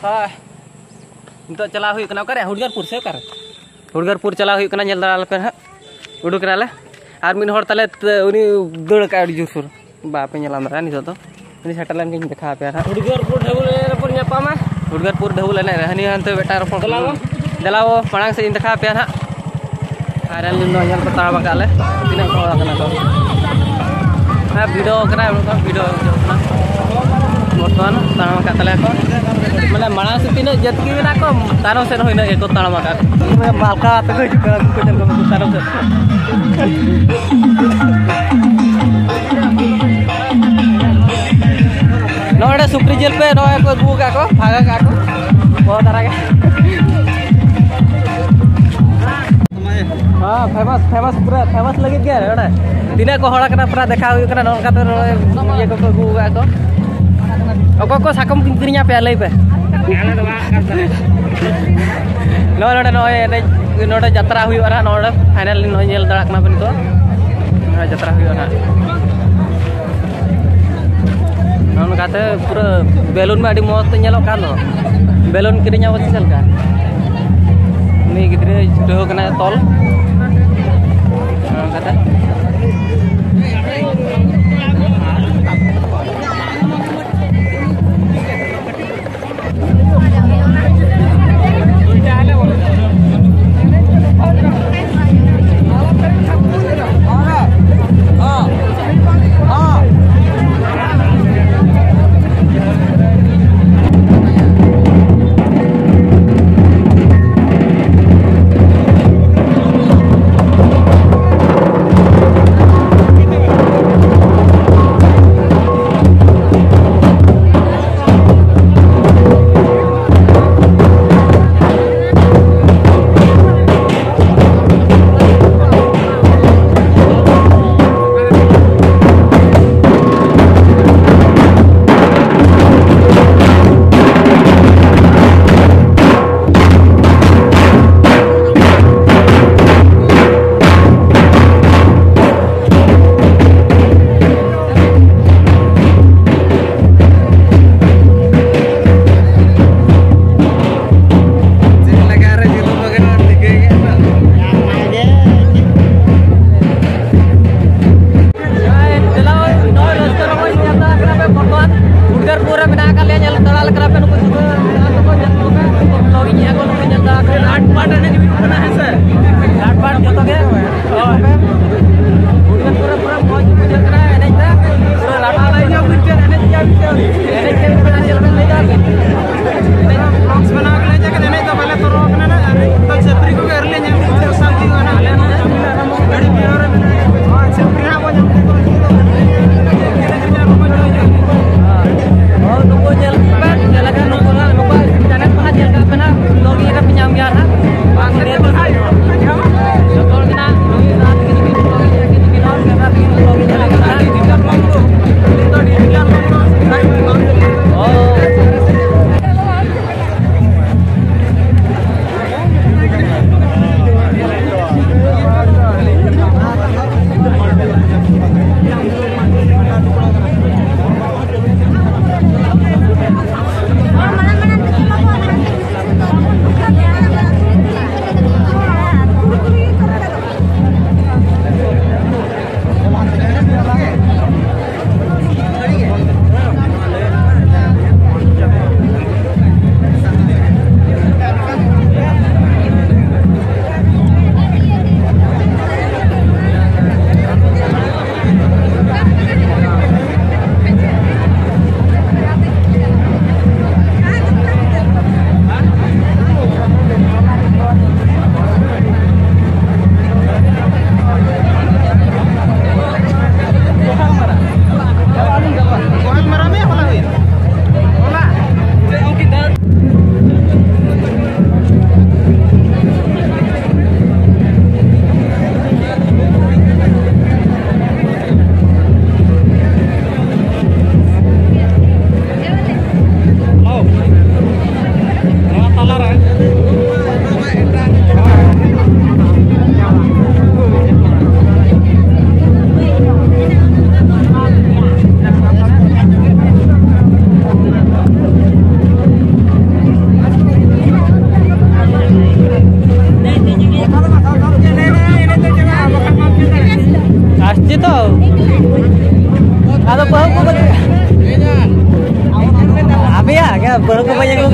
हाँ नित चला हुडगरपुर से हुडगरपुर चला नल दाड़ा पे हाँ उडुकनाले और मिन हर ताले दौड़ का जोरसोर बापे नलाम दाड़ा नित तो सेटल देखा पे हाँ हुडगरपुर ढेउल हनी हनते बेटा रपन दलाव मांग से देखा पे हाँ और नल को ताड़ा काले तीन हाँ भिडो भिडो बर्तमान ताड़ा तले को मैंने मांग से तीन जतकी को तारों से को ताड़ा मालका तारों से नोड़े सुक्री जेल पे नोए को अगू का को भागा का को बहुत तरह के हाँ फेमस पूरा फेमस लगे गया है तीन को हड़ा कना पूरा देखा हुई कना नोन का तो ये को अगू का को ओको को साकम किरिया पे लई पे नोड़े नोड़े यात्रा हुई और नोड़े फाइनल नेल दड़ा कना बन तो यात्रा हुई और नौकाते पूरा बेलून में मस्त बेलून किरिया बस चलका उन्हीं गिद्रे छुट्टी होना तल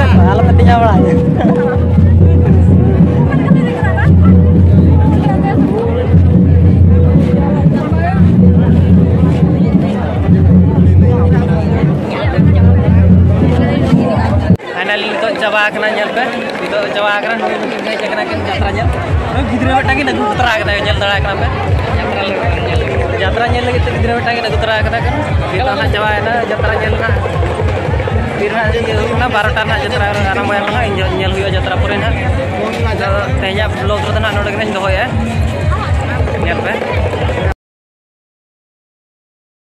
Alam pentingnya apa? Finally itu coba kena nyel pe, itu coba kena ngai cakna kan jatra nyel. Gidra betangi nagu putra kena nyel tara kena pe. Jatra nyel lagi gidra betangi nagu putra kena kan. Kita nak coba na jatra nyel na. Birna na barotan na jatra ana moyang na nyel huyo jatra pure na. Tehnya blog tu na node kena doho ya. Nyel pe.